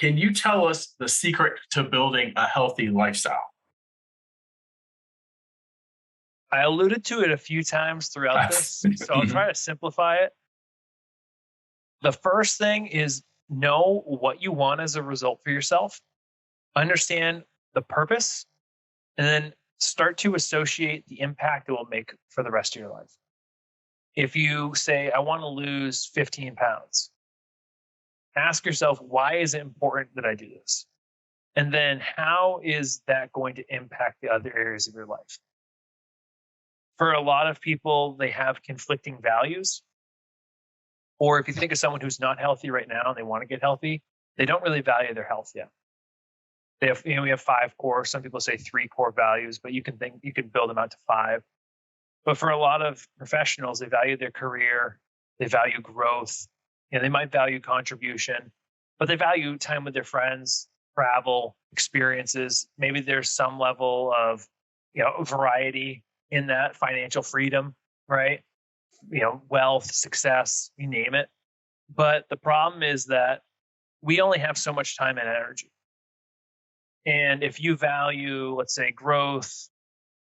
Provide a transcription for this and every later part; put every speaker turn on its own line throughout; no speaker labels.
Can you tell us the secret to building a healthy lifestyle?
I alluded to it a few times throughout
That's
this, so I'll try to simplify it. The first thing is know what you want as a result for yourself, understand the purpose, and then start to associate the impact it will make for the rest of your life. If you say, I want to lose 15 pounds, ask yourself, why is it important that I do this? And then how is that going to impact the other areas of your life? For a lot of people, they have conflicting values. Or if you think of someone who's not healthy right now and they want to get healthy, they don't really value their health yet. They have, we have 5 core. Some people say 3 core values, but you can build them out to 5. But for a lot of professionals, they value their career, they value growth, they might value contribution, but they value time with their friends, travel, experiences. Maybe there's some level of, variety in that, financial freedom, right? Wealth, success, you name it. But the problem is that we only have so much time and energy. And if you value, let's say, growth,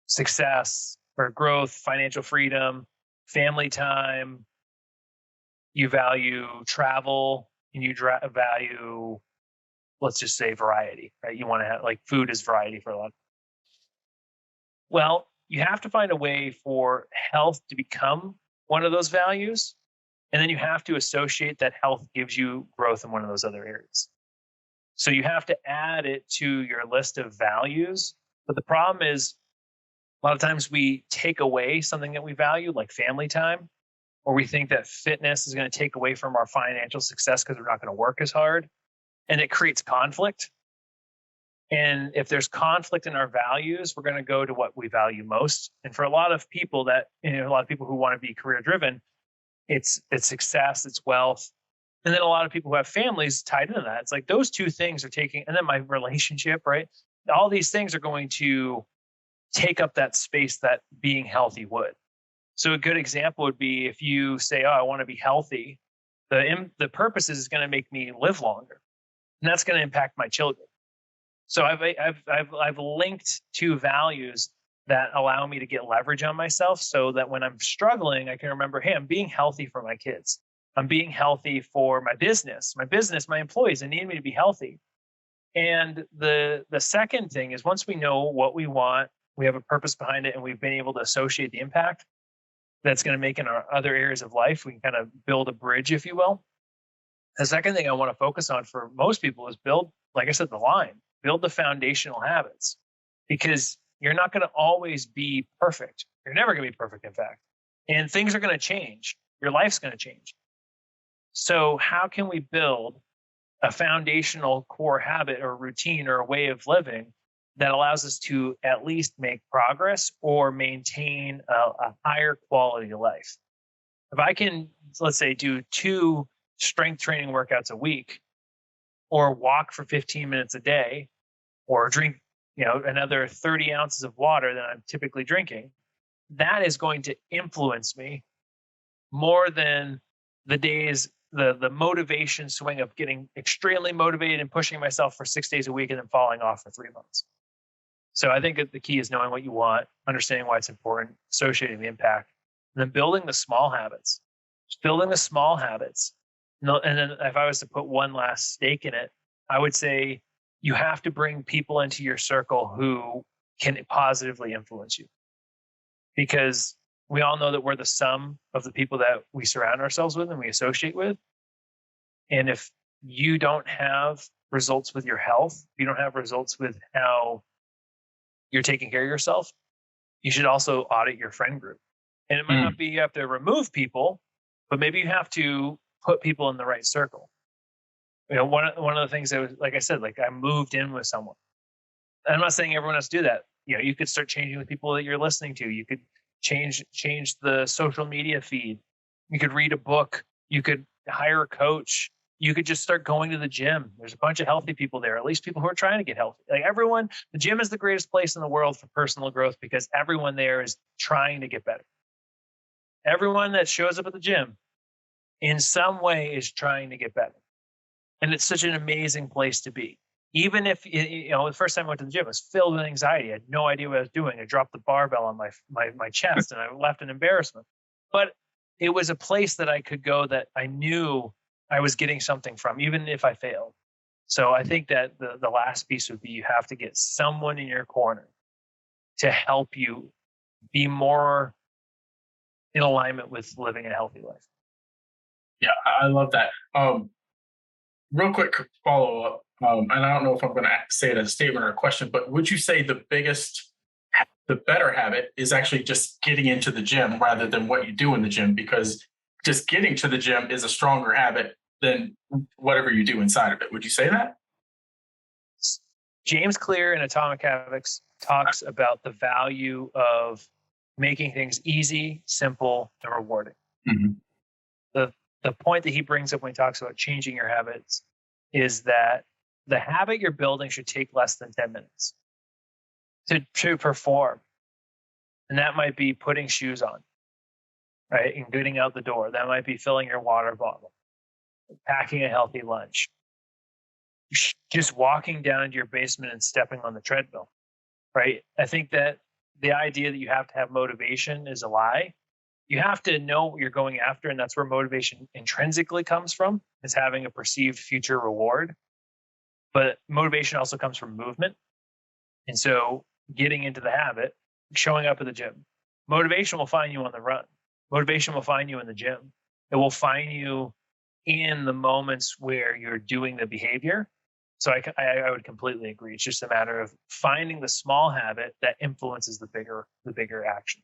success, or growth, financial freedom, family time, you value travel, and you value, let's just say, variety, right? You want to have, like, food is variety for a lot. Well, you have to find a way for health to become one of those values. And then you have to associate that health gives you growth in one of those other areas. So you have to add it to your list of values. But the problem is, a lot of times we take away something that we value, like family time, or we think that fitness is going to take away from our financial success because we're not going to work as hard. And it creates conflict. And if there's conflict in our values, we're going to go to what we value most. And for a lot of people a lot of people who want to be career driven, it's success, it's wealth. And then a lot of people who have families tied into that. It's like those two things are taking, and then my relationship, right? All these things are going to take up that space that being healthy would. So a good example would be if you say, oh, I want to be healthy. The purpose is going to make me live longer. And that's going to impact my children. So I've linked 2 values that allow me to get leverage on myself so that when I'm struggling, I can remember, hey, I'm being healthy for my kids. I'm being healthy for my business, my employees. They need me to be healthy. And the second thing is, once we know what we want, we have a purpose behind it, and we've been able to associate the impact that's going to make in our other areas of life, we can kind of build a bridge, if you will. The second thing I want to focus on for most people is build, like I said, build the foundational habits, because you're not going to always be perfect. You're never going to be perfect, in fact. And things are going to change. Your life's going to change. So how can we build a foundational core habit or routine or a way of living that allows us to at least make progress or maintain a higher quality of life? If I can, let's say, do 2 strength training workouts a week, or walk for 15 minutes a day, or drink, another 30 ounces of water than I'm typically drinking, that is going to influence me more than the days, the motivation swing of getting extremely motivated and pushing myself for 6 days a week and then falling off for 3 months. So I think that the key is knowing what you want, understanding why it's important, associating the impact, and then building the small habits. Just building the small habits. And then if I was to put one last stake in it, I would say you have to bring people into your circle who can positively influence you. Because we all know that we're the sum of the people that we surround ourselves with and we associate with. And if you don't have results with your health, if you don't have results with how you're taking care of yourself, you should also audit your friend group. And it might not be you have to remove people, but maybe you have to put people in the right circle. One of the things that was, like I said, like I moved in with someone. And I'm not saying everyone has to do that. You could start changing the people that you're listening to. You could change the social media feed. You could read a book. You could hire a coach. You could just start going to the gym. There's a bunch of healthy people there, at least people who are trying to get healthy. Like everyone, the gym is the greatest place in the world for personal growth because everyone there is trying to get better. Everyone that shows up at the gym in some way is trying to get better. And it's such an amazing place to be. Even if, the first time I went to the gym, I was filled with anxiety. I had no idea what I was doing. I dropped the barbell on my chest and I left in embarrassment. But it was a place that I could go that I knew I was getting something from, even if I failed. So I think that the last piece would be you have to get someone in your corner to help you be more in alignment with living a healthy life.
Yeah, I love that. Real quick follow up, and I don't know if I'm going to say it as a statement or a question, but would you say the better habit is actually just getting into the gym rather than what you do in the gym? Because just getting to the gym is a stronger habit than whatever you do inside of it. Would you say that?
James Clear in Atomic Habits talks about the value of making things easy, simple, and rewarding.
Mhm.
The point that he brings up when he talks about changing your habits is that the habit you're building should take less than 10 minutes to perform. And that might be putting shoes on, right? And getting out the door. That might be filling your water bottle, packing a healthy lunch, just walking down to your basement and stepping on the treadmill, right? I think that the idea that you have to have motivation is a lie. You have to know what you're going after, and that's where motivation intrinsically comes from, is having a perceived future reward. But motivation also comes from movement. And so getting into the habit, showing up at the gym. Motivation will find you on the run. Motivation will find you in the gym. It will find you in the moments where you're doing the behavior. So I would completely agree. It's just a matter of finding the small habit that influences the bigger action.